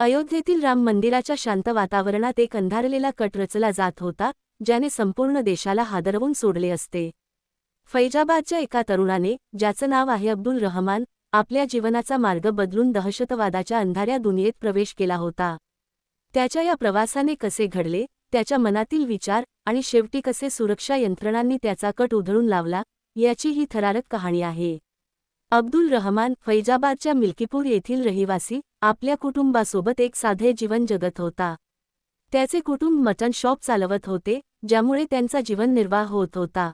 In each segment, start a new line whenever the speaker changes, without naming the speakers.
अयोध्येतील राम मंदिराच्या शांत वातावरणात एक अंधारलेला कट रचला जात होता, ज्याने संपूर्ण देशाला हादरवून सोडले असते. फैजाबादच्या एका तरुणाने, ज्याचं नाव आहे अब्दुल रहमान, आपल्या जीवनाचा मार्ग बदलून दहशतवादाच्या अंधाऱ्या दुनियेत प्रवेश केला होता. त्याच्या या प्रवासाने कसे घडले, त्याच्या मनातील विचार आणि शेवटी कसे सुरक्षा यंत्रणांनी त्याचा कट उधळून लावला, याची ही थरारक कहाणी आहे. अब्दुल रहमान फैजाबादच्या मिल्कीपूर येथील रहिवासी, आपल्या कुटुंबासोबत एक साधे जीवन जगत होता. त्याचे कुटुंब मटन शॉप चालवत होते, ज्यामुळे त्यांचा जीवननिर्वाह होत होता.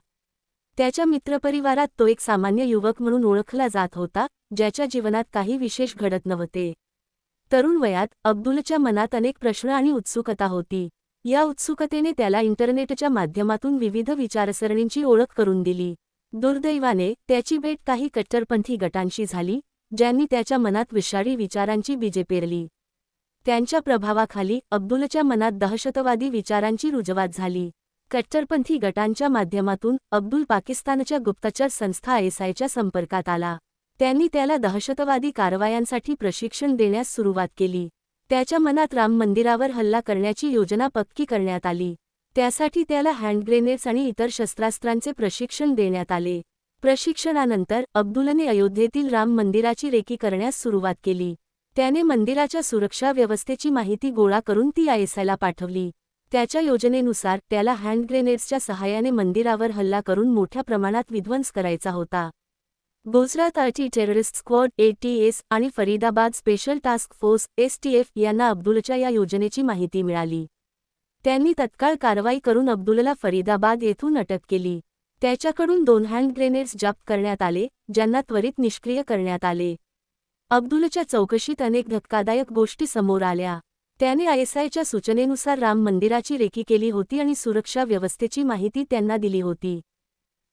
त्याच्या मित्रपरिवारात तो एक सामान्य युवक म्हणून ओळखला जात होता, ज्याच्या जीवनात काही विशेष घडत नव्हते. तरुण वयात अब्दुलच्या मनात अनेक प्रश्न आणि उत्सुकता होती. या उत्सुकतेने त्याला इंटरनेटच्या माध्यमातून विविध विचारसरणींची ओळख करून दिली. दुर्दैवाने त्याची भेट काही कट्टरपंथी गटांशी झाली, ज्यांनी त्याच्या मनात विषारी विचारांची बीजे पेरली. त्यांच्या प्रभावाखाली अब्दुलच्या मनात दहशतवादी विचारांची रुजवात झाली. कट्टरपंथी गटांच्या माध्यमातून अब्दुल पाकिस्तानच्या गुप्तचर संस्था ISIच्या संपर्कात आला. त्यांनी त्याला दहशतवादी कारवायांसाठी प्रशिक्षण देण्यास सुरुवात केली. त्याच्या मनात राम मंदिरावर हल्ला करण्याची योजना पक्की करण्यात आली. त्यासाठी त्याला हँड ग्रेनेड्स आणि इतर शस्त्रास्त्रांचे प्रशिक्षण देण्यात आले. प्रशिक्षणानंतर अब्दुलने अयोध्येतील राम मंदिराची रेकी करण्यास सुरुवात केली. त्याने मंदिराच्या सुरक्षा व्यवस्थेची माहिती गोळा करून ती ISIला पाठवली. त्याच्या योजनेनुसार त्याला हँड ग्रेनेड्सच्या सहाय्याने मंदिरावर हल्ला करून मोठ्या प्रमाणात विध्वंस करायचा होता. Gujarat anti terrorist squad ATS आणि Faridabad special task force STF यांना अब्दुलच्या या योजनेची माहिती मिळाली. त्यांनी तत्काळ कारवाई करून अब्दुलला फरीदाबाद येथून अटक केली. त्याच्याकडून 2 हँड ग्रेनेड्स जप्त करण्यात आले, ज्यांना त्वरित निष्क्रिय करण्यात आले. अब्दुलच्या चौकशीत अनेक धक्कादायक गोष्टी समोर आल्या. त्याने ISIच्या सूचनेनुसार राम मंदिराची रेकी केली होती आणि सुरक्षा व्यवस्थेची माहिती त्यांना दिली होती.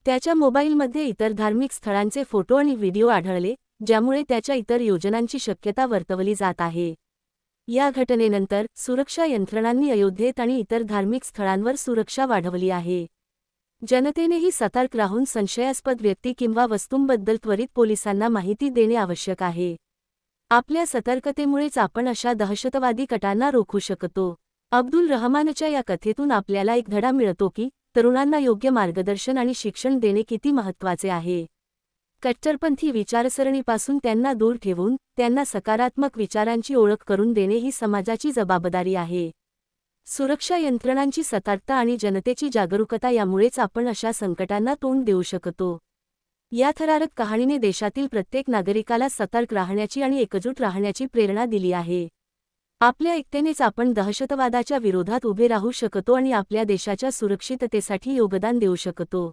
त्याच्या मोबाईलमध्ये इतर धार्मिक स्थळांचे फोटो आणि व्हिडिओ आढळले, ज्यामुळे त्याच्या इतर योजनांची शक्यता वर्तवली जात आहे. या घटनेनंतर सुरक्षा यंत्रणांनी अयोध्येत आणि इतर धार्मिक स्थळांवर सुरक्षा वाढवली आहे. जनतेनेही सतर्क राहून संशयास्पद व्यक्ती किंवा वस्तूंबद्दल त्वरित पोलिसांना माहिती देणे आवश्यक आहे. आपल्या सतर्कतेमुळेच आपण अशा दहशतवादी कटांना रोखू शकतो. अब्दुल रहमानच्या या कथेतून आपल्याला एक धडा मिळतो की तरुणांना योग्य मार्गदर्शन आणि शिक्षण देणे किती महत्त्वाचे आहे. कट्टरपंथी विचारसरणीपासून त्यांना दूर ठेवून त्यांना सकारात्मक विचारांची ओळख करून देणे ही समाजाची जबाबदारी आहे. सुरक्षा यंत्रणांची सतर्कता आणि जनतेची जागरूकता यामुळेच आपण अशा संकटांना तोंड देऊ शकतो. या थरारक कहाणीने देशातील प्रत्येक नागरिकाला सतर्क राहण्याची आणि एकजूट राहण्याची प्रेरणा दिली आहे. आपल्या एकतेनेच आपण दहशतवादाच्या विरोधात उभे राहू शकतो आणि आपल्या देशाच्या सुरक्षिततेसाठी योगदान देऊ शकतो.